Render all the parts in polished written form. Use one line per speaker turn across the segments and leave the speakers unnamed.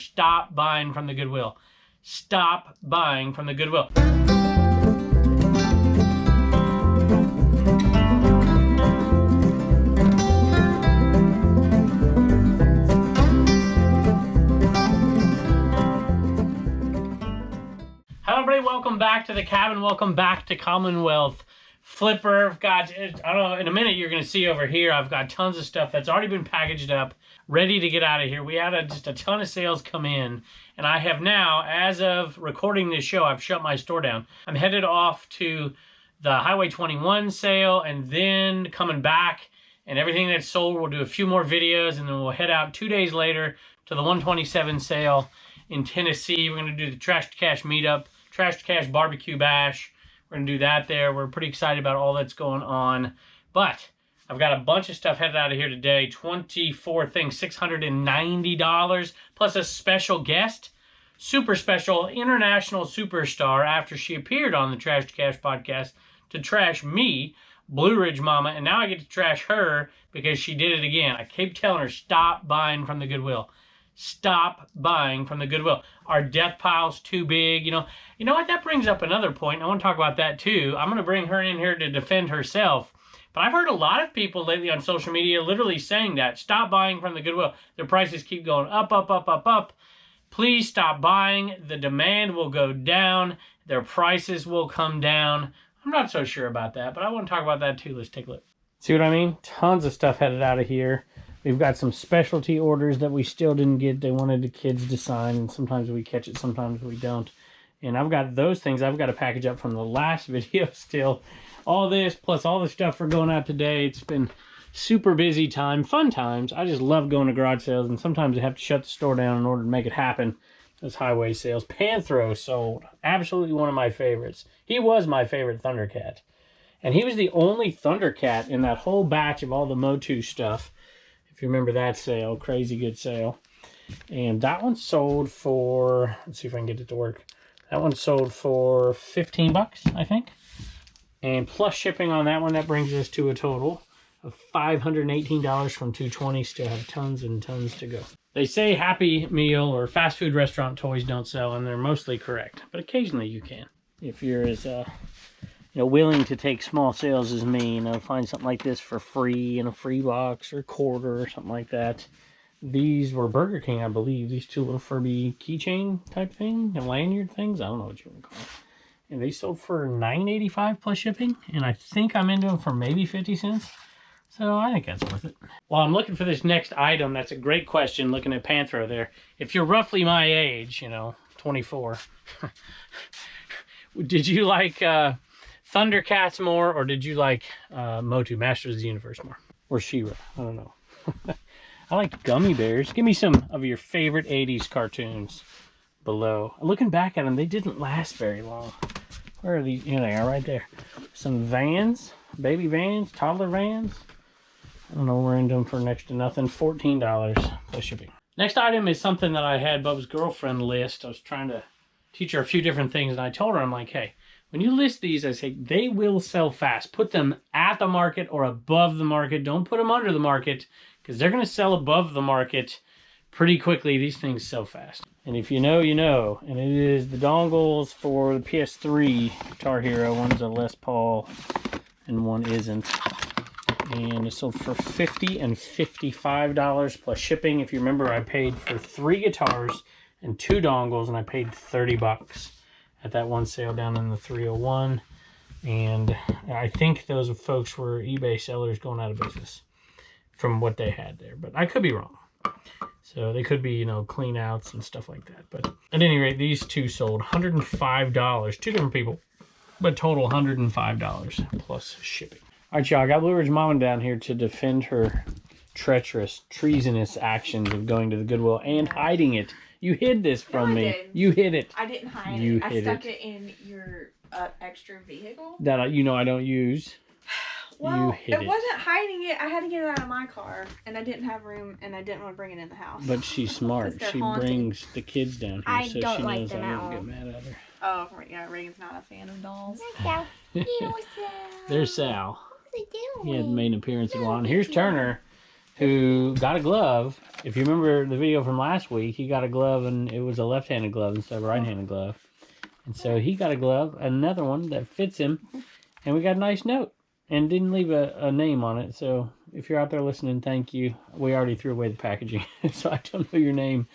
Stop buying from the Goodwill. Stop buying from the Goodwill. Hello everybody, welcome back to the cabin. Welcome back to Commonwealth. Flipper, I've got, I don't know, in a minute you're going to see over here, I've got tons of stuff that's already been packaged up, ready to get out of here. We had just a ton of sales come in, and I have now, as of recording this show, I've shut my store down. I'm headed off to the Highway 21 sale, and then coming back, and everything that's sold, we'll do a few more videos, and then we'll head out 2 days later to the 127 sale in Tennessee. We're going to do the Trash to Cash meetup, Trash to Cash barbecue bash. We're going to do that there. We're pretty excited about all that's going on. But I've got a bunch of stuff headed out of here today. 24 things, $690, plus a special guest, super special international superstar after she appeared on the Trash to Cash podcast to trash me, Blue Ridge Mama, and now I get to trash her because she did it again. I keep telling her, stop buying from the Goodwill. Stop buying from the Goodwill. Our death pile's too big. You know what? That brings up another point. I want to talk about that too. I'm going to bring her in here to defend herself. But I've heard a lot of people lately on social media literally saying that. Stop buying from the Goodwill. Their prices keep going up, up, up, up, up. Please stop buying. The demand will go down. Their prices will come down. I'm not so sure about that, but I want to talk about that too. Let's take a look. See what I mean? Tons of stuff headed out of here. We've got some specialty orders that we still didn't get. They wanted the kids to sign, and sometimes we catch it, sometimes we don't. And I've got those things I've got to package up from the last video still. All this, plus all the stuff we're going out today. It's been super busy time, fun times. I just love going to garage sales, and sometimes I have to shut the store down in order to make it happen. Those highway sales. Panthro sold. Absolutely one of my favorites. He was my favorite Thundercat. And he was the only Thundercat in that whole batch of all the Motu stuff. If you remember that sale, crazy good sale. And that one sold for, let's see if I can get it to work. That one sold for 15 bucks, I think. And plus shipping on that one, that brings us to a total of $518 from $220. Still have tons and tons to go. They say Happy Meal or fast food restaurant toys don't sell, and they're mostly correct. But occasionally you can. If you're as willing to take small sales as me, find something like this for free in a free box or quarter or something like that. These were Burger King, I believe. These two little Furby keychain type thing, and lanyard things. I don't know what you want to call it. And they sold for $9.85 plus shipping, and I think I'm into them for maybe 50 cents. So I think that's worth it. While I'm looking for this next item, that's a great question, looking at Panthro there. If you're roughly my age, 24, did you like Thundercats more, or did you like Motu, Masters of the Universe more? Or She-Ra? I don't know. I like Gummy Bears. Give me some of your favorite 80s cartoons below. Looking back at them, they didn't last very long. Where are these? Here they are, right there. Some Vans, baby Vans, toddler Vans. I don't know, we're into them for next to nothing. $14 plus shipping. Next item is something that I had Bub's girlfriend list. I was trying to teach her a few different things, and I told her, I'm like, hey, when you list these, I say, they will sell fast. Put them at the market or above the market. Don't put them under the market, because they're going to sell above the market pretty quickly. These things sell fast. And if you know, you know. And it is the dongles for the PS3 Guitar Hero. One's a Les Paul and one isn't. And it sold for $50 and $55 plus shipping. If you remember, I paid for 3 guitars and 2 dongles, and I paid 30 bucks at that one sale down in the 301. And I think those folks were eBay sellers going out of business from what they had there, but I could be wrong. So they could be, clean outs and stuff like that. But at any rate, these two sold $105. 2 different people, but total $105 plus shipping. All right, y'all, I got Blue Ridge Mama down here to defend her treasonous actions of going to the Goodwill and hiding it. You hid this from me.
Did.
You hid it.
I didn't hide it. I stuck it in your extra vehicle.
That I don't use.
Well, it wasn't hiding it. I had to get it out of my car, and I didn't have room, and I didn't want to bring it in the house.
But she's smart. She brings the kids down here, so she knows I won't get mad at her.
Oh, yeah, Reagan's not a fan of dolls.
There's Sal. He hadn't made an appearance in a while. And here's Turner. who got a glove. If you remember the video from last week, he got a glove and it was a left-handed glove instead of a right-handed glove. And so he got a glove, another one that fits him, and we got a nice note. And didn't leave a name on it. So if you're out there listening, thank you. We already threw away the packaging, so I don't know your name.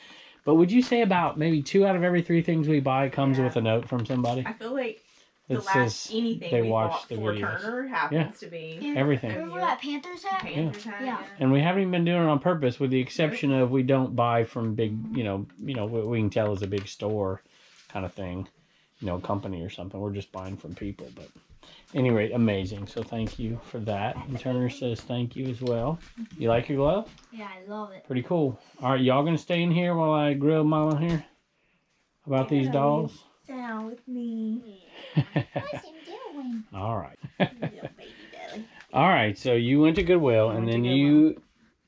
But would you say about maybe 2 out of every 3 things we buy comes with a note from somebody?
I feel like the last anything we bought for Turner happens to be
everything.
Remember that Panthers hat?
Yeah.
And we haven't even been doing it on purpose, with the exception of we don't buy from big, you know what we can tell is a big store kind of thing, company or something. We're just buying from people. But anyway, amazing. So thank you for that. And Turner says thank you as well. You like your glove?
Yeah, I love it.
Pretty cool. All right, y'all gonna stay in here while I grill Mama here about these dolls?
Down with me.
What's he doing?
All right.
Little baby belly.
All right, so you went to Goodwill and then you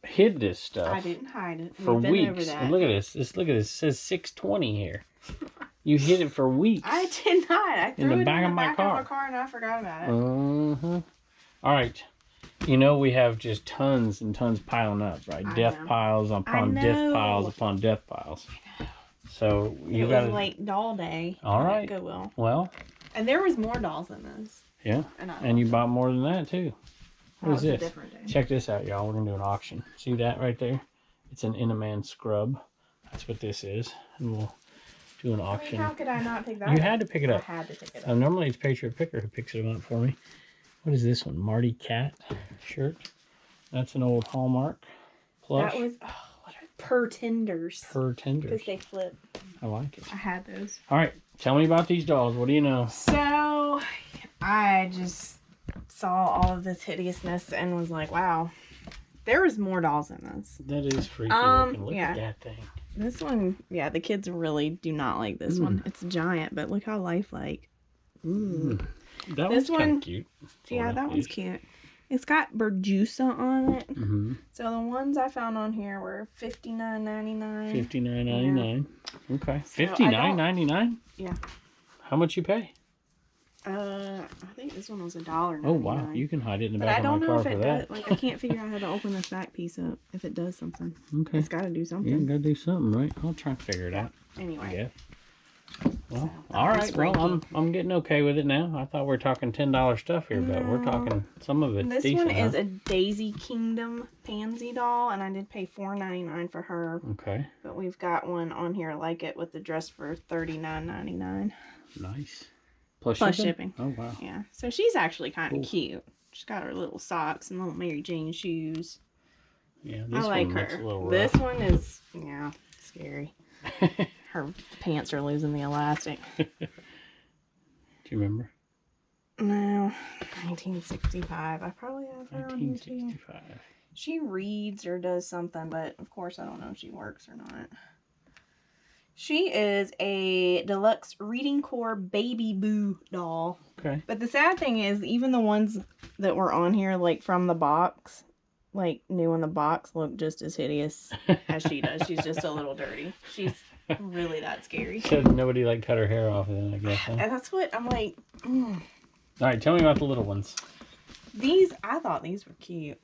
hid this stuff.
I didn't hide it.
For weeks. And look at this. Look at this. It says 620 here. You hid it for weeks.
I did not. I threw
in the
it
back
in
of
the
my
back
car.
of my car and I forgot about it.
All right. We have just tons and tons piling up, right? Death piles upon death piles upon death piles. So you got
It was like doll day.
All right.
At Goodwill.
Well.
And there was more dolls than this.
Yeah. And you bought more than that too. What is this? Check this out, y'all. We're gonna do an auction. See that right there? It's an In-A-Man scrub. That's what this is. And we'll do an auction.
How could I not pick that up?
You had to pick it up.
I had to pick it up.
Normally it's Patriot Picker who picks it up for me. What is this one? Marty Cat shirt. That's an old Hallmark plush.
That was Pretenders.
Pretenders.
Because they flip.
I like it.
I had those.
All right. Tell me about these dolls. What do you know?
So, I just saw all of this hideousness and was like, wow, there was more dolls in this.
That is freaky looking. Look at that thing.
This one, yeah, the kids really do not like this one. It's giant, but look how lifelike.
That one's kind of cute.
Yeah, that one's cute. It's got Berjusa on it. So the ones I found on here were $59.99.
$59.99. Yeah. Okay. $59.99?
Yeah.
How much you pay?
I think this one was $1.99.
Oh wow, you can hide it in the back of my car for that.
I can't figure out how to open this back piece up if it does something. Okay. It's got to do something.
Yeah, gotta do something, right? I'll try and figure it out.
Anyway.
Yeah. Well, all right. Well, I'm getting okay with it now. I thought we were talking $10 stuff here, but we're talking some of it.
This one is a Daisy Kingdom pansy doll, and I did pay $4.99 for her.
Okay.
But we've got one on here like it with the dress for $39.99.
Nice. Plus
shipping.
Oh wow.
Yeah. So she's actually kind of cute. She's got her little socks and little Mary Jane shoes.
Yeah, this
I like
one looks
her.
a little rough.
This one is scary. Her pants are losing the elastic.
Do you remember?
No, 1965. I probably have her on here too.
1965.
She reads or does something, but of course I don't know if she works or not. She is a deluxe Reading Core Baby Boo doll.
Okay.
But the sad thing is, even the ones that were on here, like from the box, like new in the box, look just as hideous as she does. She's just a little dirty. She's really that scary.
So nobody like cut her hair off then, I guess. Huh?
And that's what I'm like.
All right, tell me about the little ones.
I thought these were cute.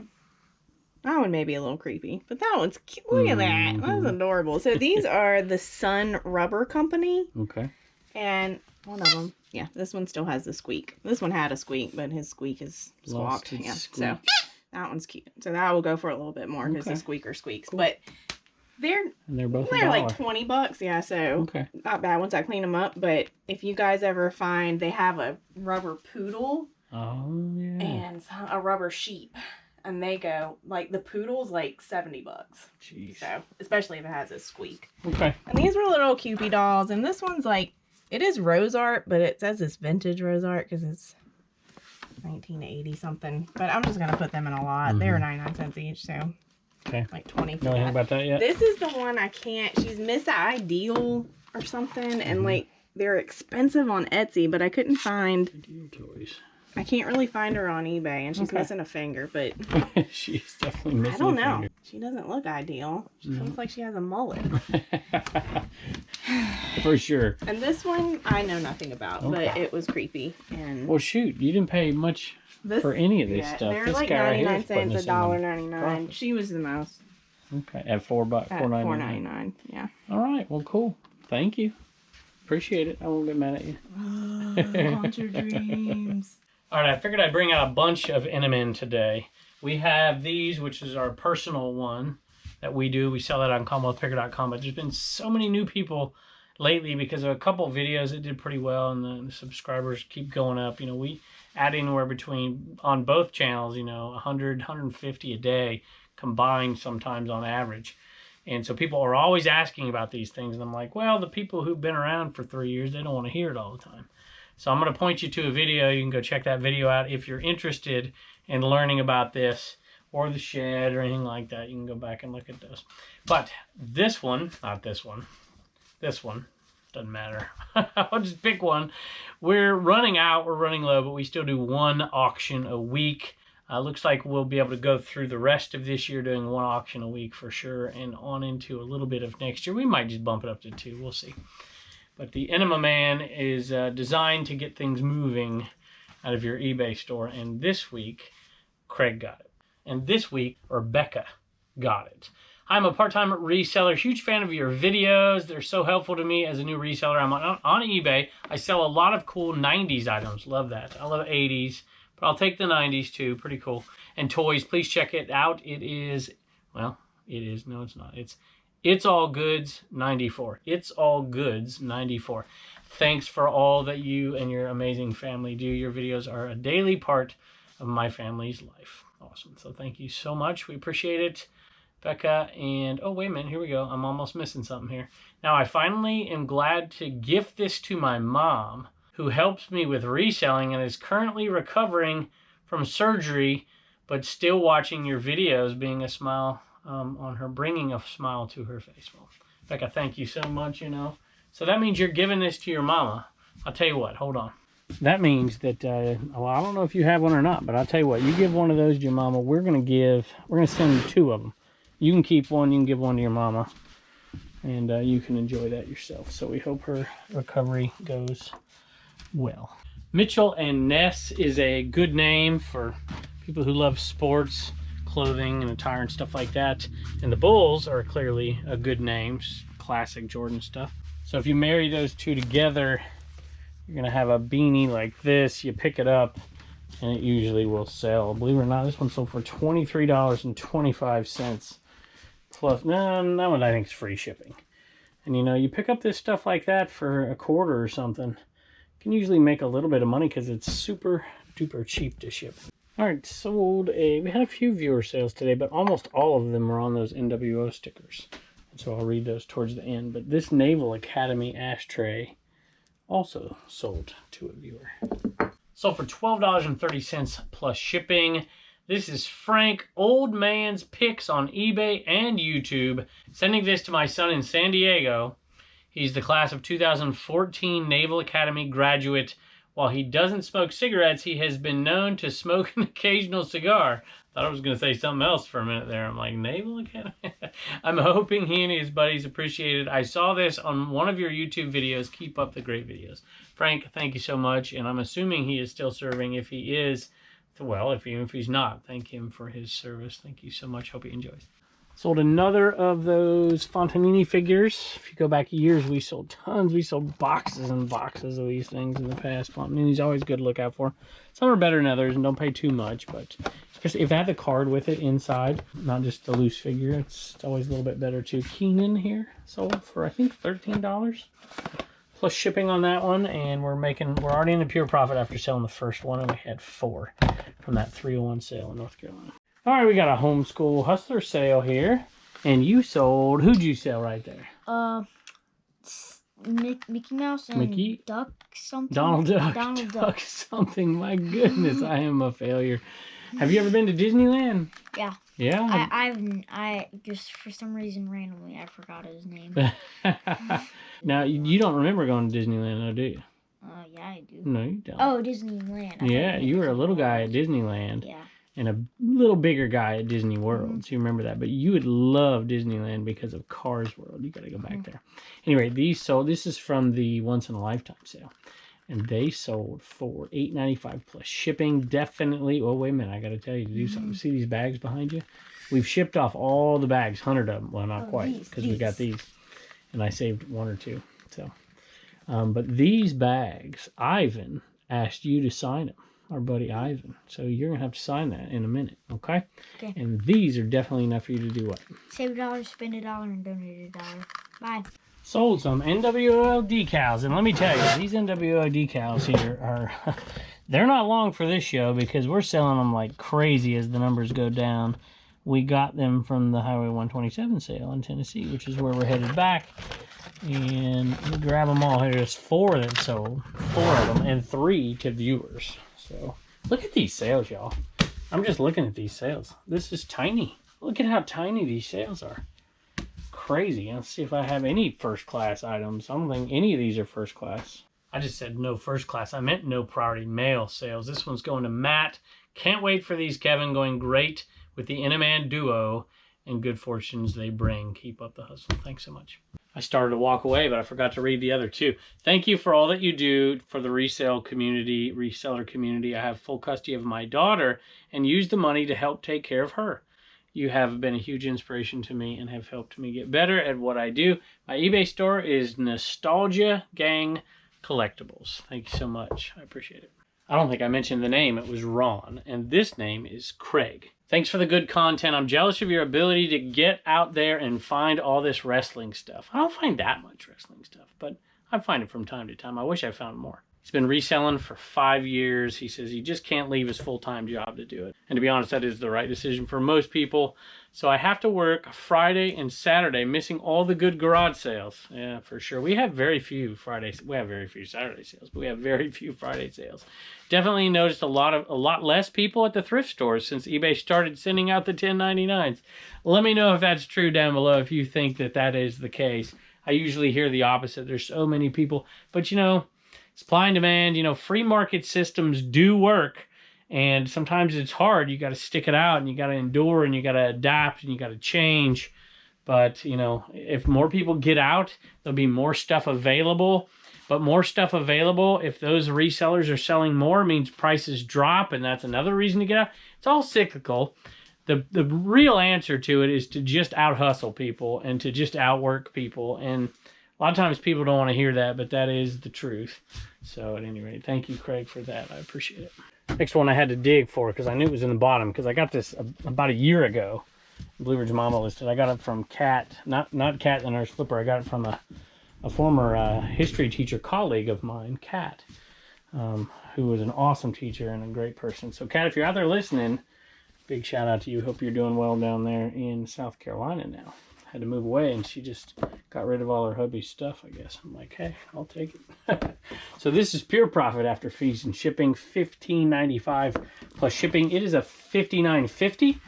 That one may be a little creepy, but that one's cute. Look at that. That's adorable. So these are the Sun Rubber Company.
Okay.
And one of them, yeah, this one still has the squeak. This one had a squeak, but his squeak is squawked. Yeah, squeak. So that one's cute. So that will go for a little bit more because the squeaker squeaks. Cool. But they're
both
like $20. Yeah, so not bad once I clean them up. But if you guys ever find, they have a rubber poodle.
Oh yeah.
And a rubber sheep. And they go, like, the poodle's like $70.
Jeez.
So, especially if it has a squeak.
Okay.
And these were little Cupid dolls. And this one's like, it is rose art, but it says it's vintage rose art because it's 1980 something. But I'm just going to put them in a lot. They were 99 cents each, so.
Okay.
Like 20 for
know anything about that yet?
This is the one I can't. She's Miss Ideal or something. And, like, they're expensive on Etsy, but I couldn't find.
Ideal toys.
I can't really find her on eBay, and she's missing a finger, but...
She's definitely missing a finger.
I don't know. She doesn't look ideal. She looks like she has a mullet.
For sure.
And this one, I know nothing about, but it was creepy. And
well, shoot, you didn't pay much for any of this stuff.
They're
This
like
guy right here
99
is putting
cents,
us in
$1.99.
profit.
She was the most.
Okay, at $4.99.
$4.99. Yeah.
All right, well, cool. Thank you. Appreciate it. I won't get mad at you.
Haunt your dreams.
All right, I figured I'd bring out a bunch of NMN today. We have these, which is our personal one that we do. We sell that on CommonwealthPicker.com. But there's been so many new people lately because of a couple of videos that did pretty well, and the subscribers keep going up. You know, we add anywhere between, on both channels, 100, 150 a day combined sometimes on average. And so people are always asking about these things. And I'm like, well, the people who've been around for 3 years, they don't want to hear it all the time. So I'm going to point you to a video. You can go check that video out if you're interested in learning about this or the shed or anything like that. You can go back and look at those. But this one, not this one, this one, doesn't matter. I'll just pick one. We're running out, we're running low, but we still do one auction a week. Looks like we'll be able to go through the rest of this year doing one auction a week for sure, and on into a little bit of next year. We might just bump it up to 2. We'll see. But the Enema Man is designed to get things moving out of your eBay store. And this week, Craig got it. And this week, Rebecca got it. I'm a part-time reseller, huge fan of your videos. They're so helpful to me as a new reseller. I'm on eBay. I sell a lot of cool 90s items. Love that. I love 80s, but I'll take the 90s too. Pretty cool. And toys, please check it out. It is, well, it is, no it's not. It's All Goods 94. It's All Goods 94. Thanks for all that you and your amazing family do. Your videos are a daily part of my family's life. Awesome. So thank you so much. We appreciate it, Becca. And, oh, wait a minute. Here we go. I'm almost missing something here. Now, I finally am glad to gift this to my mom, who helps me with reselling and is currently recovering from surgery, but still watching your videos, being a smile on her, bringing a smile to her face. Well, Becca, thank you so much, So that means you're giving this to your mama. I'll tell you what, hold on. That means that, well, I don't know if you have one or not, but I'll tell you what, you give one of those to your mama, we're going to send 2 of them. You can keep one, you can give one to your mama, and you can enjoy that yourself. So we hope her recovery goes well. Mitchell and Ness is a good name for people who love sports, clothing and attire and stuff like that. And the Bulls are clearly a good name, classic Jordan stuff. So if you marry those 2 together, you're gonna have a beanie like this. You pick it up and it usually will sell. Believe it or not, this one sold for $23.25 plus, no, that one I think is free shipping. And you pick up this stuff like that for a quarter or something, you can usually make a little bit of money because it's super duper cheap to ship. All right, we had a few viewer sales today, but almost all of them were on those NWO stickers. And so I'll read those towards the end. But this Naval Academy ashtray also sold to a viewer. Sold for $12.30 plus shipping. This is Frank, Old Man's Picks on eBay and YouTube. Sending this to my son in San Diego. He's the class of 2014 Naval Academy graduate. While he doesn't smoke cigarettes, he has been known to smoke an occasional cigar. Thought I was going to say something else for a minute there. I'm like, Naval Academy? I'm hoping he and his buddies appreciate it. I saw this on one of your YouTube videos. Keep up the great videos. Frank, thank you so much. And I'm assuming he is still serving. If he is, well, even if he's not, thank him for his service. Thank you so much. Hope he enjoys. Sold another of those Fontanini figures. If you go back years, we sold tons. We sold boxes and boxes of these things in the past. Fontanini's always good to look out for. Some are better than others and don't pay too much, but especially if they have the card with it inside, not just the loose figure, it's always a little bit better too. Keenan here sold for I think $13 plus shipping on that one, and we're already in a pure profit after selling the first one, and we had 4 from that 301 sale in North Carolina. All right, we got a homeschool hustler sale here, and you sold. Who'd you sell right there?
Mickey Mouse and
Mickey?
Duck something.
Donald Duck.
Donald
Duck something. My goodness, I am a failure. Have you ever been to Disneyland?
Yeah.
Yeah.
I just for some reason randomly I forgot his name.
Now you don't remember going to Disneyland, though, do you?
Yeah, I do.
No, you don't.
Oh, Disneyland.
Yeah, you were a little guy at Disneyland.
Yeah.
And a little bigger guy at Disney World.
Mm-hmm.
So you remember that. But you would love Disneyland because of Cars World. You got to go back there. Anyway, these sold. This is from the Once in a Lifetime sale. and they sold for $8.95 plus shipping. Definitely. Oh, wait a minute. I got to tell you to do something. See these bags behind you? We've shipped off all the bags, 100 of them. Well, not quite, because we got these. And I saved 1 or 2. So, but these bags, Ivan asked you to sign them. Our buddy Ivan. So you're going to have to sign that in a minute, okay?
Okay.
And these are definitely enough for you to do what?
Save $1, spend $1, and donate $1. Bye.
Sold some NWO decals. And let me tell you, these NWO decals here are, they're not long for this show because we're selling them like crazy as the numbers go down. We got them from the Highway 127 sale in Tennessee, which is where we're headed back. And we grab them all. There's 4 that sold, 4 of them, and 3 to viewers. So look at these sales, y'all. I'm just looking at these sales. This is tiny. Look at how tiny these sales are. Crazy. Let's see if I have any first class items. I don't think any of these are first class. I just said no first class. I meant no priority mail sales. This one's going to Matt. Can't wait for these, Kevin. Going great with the Inaman duo and good fortunes they bring. Keep up the hustle. Thanks so much. I started to walk away, but I forgot to read the other 2. Thank you for all that you do for the reseller community. I have full custody of my daughter and use the money to help take care of her. You have been a huge inspiration to me and have helped me get better at what I do. My eBay store is Nostalgia Gang Collectibles. Thank you so much. I appreciate it. I don't think I mentioned the name. It was Ron, and this name is Craig. Thanks for the good content. I'm jealous of your ability to get out there and find all this wrestling stuff. I don't find that much wrestling stuff, but I find it from time to time. I wish I found more. He's been reselling for 5 years. He says he just can't leave his full-time job to do it. And to be honest, that is the right decision for most people. So I have to work Friday and Saturday, missing all the good garage sales. Yeah, for sure. We have very few Fridays. We have very few Saturday sales, but we have very few Friday sales. Definitely noticed a lot less people at the thrift stores since eBay started sending out the 1099s. Let me know if that's true down below if you think that that is the case. I usually hear the opposite. There's so many people, but you know, supply and demand, you know, free market systems do work. And sometimes it's hard. You got to stick it out and you got to endure and you got to adapt and you got to change. But, you know, if more people get out, there'll be more stuff available. But more stuff available, if those resellers are selling more, means prices drop. And that's another reason to get out. It's all cyclical. The real answer to it is to just out-hustle people and to just outwork people. And a lot of times people don't want to hear that, but that is the truth. So at any rate, thank you, Craig, for that. I appreciate it. Next one I had to dig for because I knew it was in the bottom because I got this about a year ago. Blue Ridge Mama listed. I got it from Kat, not Kat the Nurse Flipper. I got it from a former history teacher colleague of mine, Kat, who was an awesome teacher and a great person. So Kat, if you're out there listening, big shout out to you. Hope you're doing well down there in South Carolina now. Had to move away and she just got rid of all her hubby's stuff, I guess. I'm like, hey, I'll take it. So this is pure profit after fees and shipping, $15.95 plus shipping. It is a $59.50,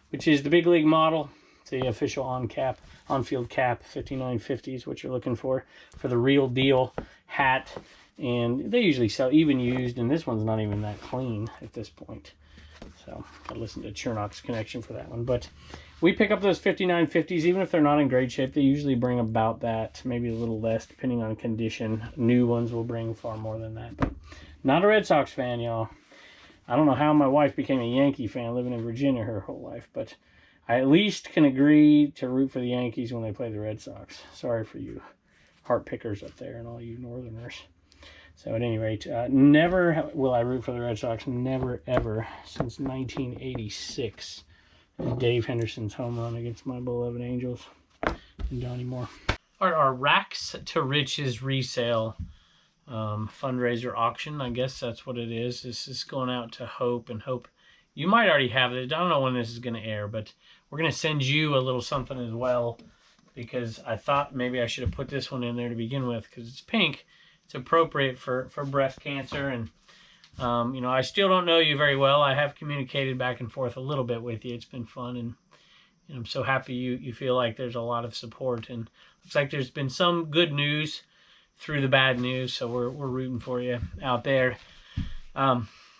which is the big league model. It's the official on-field cap. $59.50 is what you're looking for the real deal hat. And they usually sell even used, and this one's not even that clean at this point. So I listened to Chernock's Connection for that one. But we pick up those $59.50s, even if they're not in great shape. They usually bring about that, maybe a little less, depending on condition. New ones will bring far more than that. But not a Red Sox fan, y'all. I don't know how my wife became a Yankee fan living in Virginia her whole life, but I at least can agree to root for the Yankees when they play the Red Sox. Sorry for you heart pickers up there and all you Northerners. So at any rate, never will I root for the Red Sox. Never, ever, since 1986. Dave Henderson's home run against my beloved Angels and Johnny Moore. Our Racks to Riches resale fundraiser auction, I guess that's what it is. This is going out to Hope, and Hope, you might already have it. I don't know when this is going to air, but we're going to send you a little something as well because I thought maybe I should have put this one in there to begin with because it's pink. It's appropriate for breast cancer. And, you know, I still don't know you very well. I have communicated back and forth a little bit with you. It's been fun. And I'm so happy you feel like there's a lot of support. And looks like there's been some good news through the bad news. So we're rooting for you out there.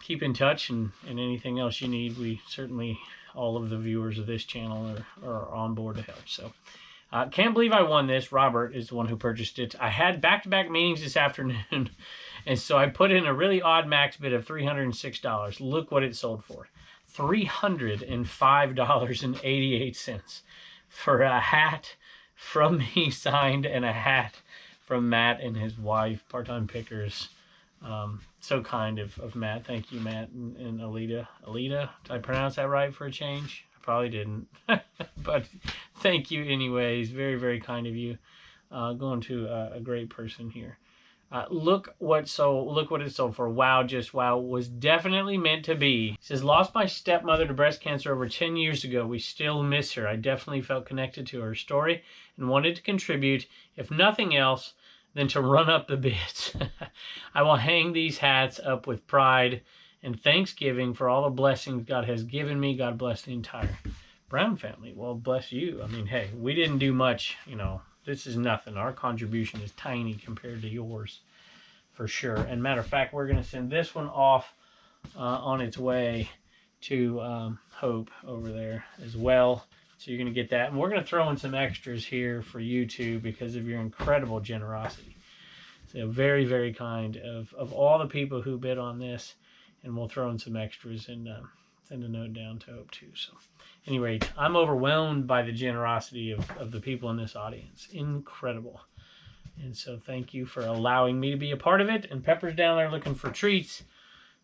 Keep in touch and anything else you need. We certainly, all of the viewers of this channel are on board to help. So Can't believe I won this. Robert is the one who purchased it. I had back-to-back meetings this afternoon, and so I put in a really odd max bid of $306. Look what it sold for. $305.88 for a hat from me signed and a hat from Matt and his wife, Part-Time Pickers. So kind of Matt. Thank you, Matt and Alita. Alita, did I pronounce that right for a change? I probably didn't. But thank you anyways. Very, very kind of you. Going to a great person here. Look what it sold for. Wow, just wow. Was definitely meant to be. It says, lost my stepmother to breast cancer over 10 years ago. We still miss her. I definitely felt connected to her story and wanted to contribute, if nothing else, than to run up the bids. I will hang these hats up with pride and thanksgiving for all the blessings God has given me. God bless the entire Brown family. Well, bless you. I mean, hey, we didn't do much, you know. This is nothing. Our contribution is tiny compared to yours, for sure. And matter of fact, we're going to send this one off on its way to Hope over there as well. So you're going to get that. And we're going to throw in some extras here for you too because of your incredible generosity. So very, very kind of all the people who bid on this. And we'll throw in some extras and send a note down to Hope too. So anyway, I'm overwhelmed by the generosity of the people in this audience. Incredible. And so thank you for allowing me to be a part of it. And Pepper's down there looking for treats.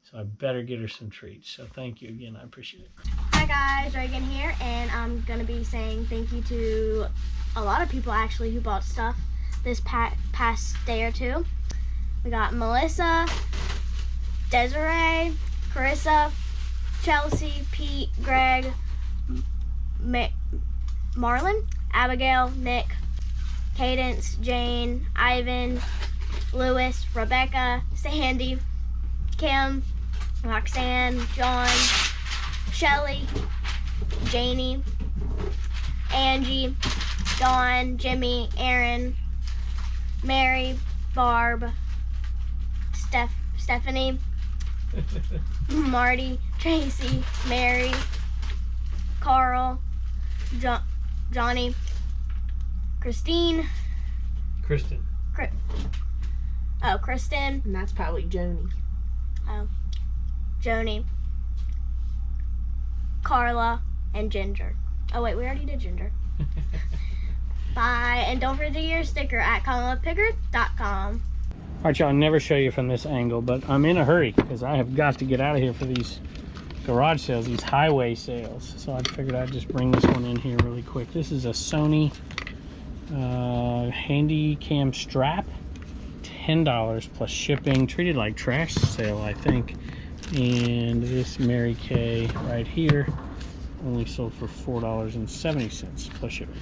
So I better get her some treats. So thank you again. I appreciate it.
Hi guys, Reagan here, and I'm going to be saying thank you to a lot of people actually who bought stuff this past day or two. We got Melissa, Desiree, Carissa, Chelsea, Pete, Greg, Marlon, Abigail, Nick, Cadence, Jane, Ivan, Lewis, Rebecca, Sandy, Kim, Roxanne, John, Shelly, Janie, Angie, Dawn, Jimmy, Aaron, Mary, Barb, Stephanie, Marty, Tracy, Mary, Carl, Johnny, Kristen.
And that's probably Joni.
Oh, Joni, Carla, and Ginger. Oh wait, we already did Ginger. Bye, and don't forget your sticker at commonwealthpicker.com.
All right, y'all, I'll never show you from this angle, but I'm in a hurry because I have got to get out of here for these garage sales, these highway sales. So I figured I'd just bring this one in here really quick. This is a Sony handy cam strap, $10 plus shipping, treated like trash sale, I think. And this Mary Kay right here only sold for $4.70 plus shipping.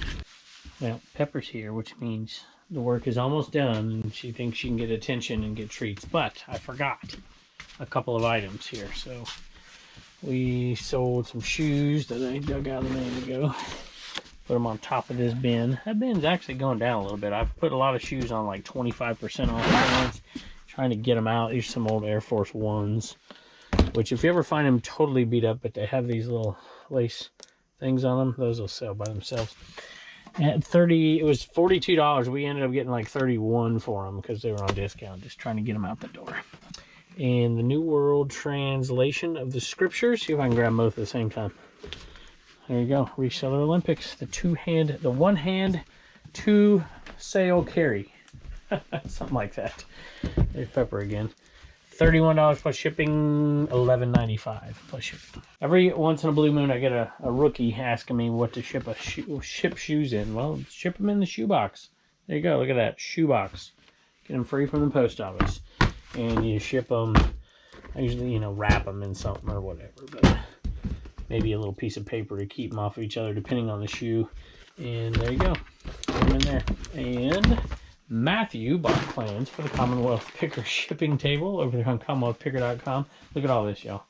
Now, Pepper's here, which means the work is almost done and she thinks she can get attention and get treats, but I forgot a couple of items here. So we sold some shoes that I dug out a minute ago, put them on top of this bin. That bin's actually going down a little bit. I've put a lot of shoes on like 25% off clearance, trying to get them out. These are some old Air Force Ones, which if you ever find them totally beat up, but they have these little lace things on them, those will sell by themselves. At it was $42. We ended up getting like $31 for them because they were on discount, just trying to get them out the door. And the New World Translation of the Scriptures. See if I can grab both at the same time. There you go. Reseller Olympics. The one hand, two sail carry. Something like that. There's Pepper again. $31 plus shipping, $11.95 plus shipping. Every once in a blue moon, I get a rookie asking me what to ship shoes in. Well, ship them in the shoebox. There you go. Look at that shoebox. Get them free from the post office, and you ship them. I usually, wrap them in something or whatever, but maybe a little piece of paper to keep them off of each other, depending on the shoe. And there you go. Put them in there. And Matthew bought plans for the Commonwealth Picker shipping table over there on CommonwealthPicker.com. Look at all this, y'all.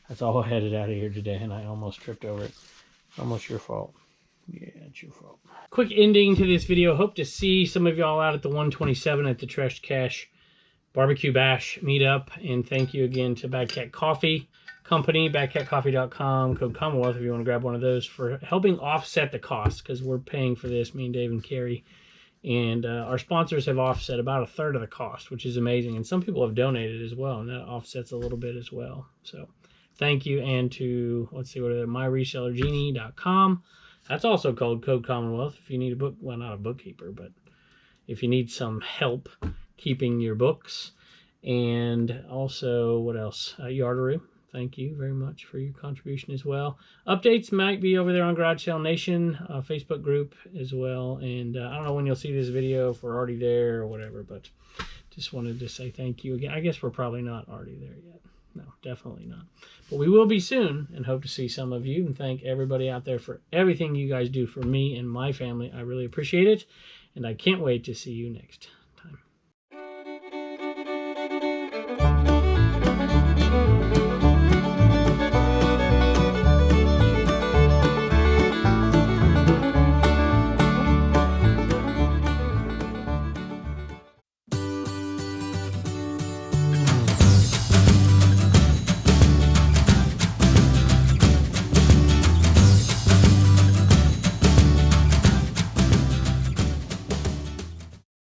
That's all headed out of here today, and I almost tripped over it. Almost your fault. Yeah, it's your fault. Quick ending to this video. Hope to see some of y'all out at the 127 at the Trash Cash Barbecue Bash meetup. And thank you again to Bad Cat Coffee, company, bagcatcoffee.com, code Commonwealth if you want to grab one of those for helping offset the cost, because we're paying for this, me and Dave and Carrie. And our sponsors have offset about a third of the cost, which is amazing. And some people have donated as well, and that offsets a little bit as well. So thank you. And to, let's see, what are they? myresellergenie.com. That's also called Code Commonwealth if you need a book. Well, not a bookkeeper, but if you need some help keeping your books. And also, what else? Yardaroo. Thank you very much for your contribution as well. Updates might be over there on Garage Sale Nation Facebook group as well. And I don't know when you'll see this video, if we're already there or whatever, but just wanted to say thank you again. I guess we're probably not already there yet. No, definitely not. But we will be soon, and hope to see some of you. And thank everybody out there for everything you guys do for me and my family. I really appreciate it, and I can't wait to see you next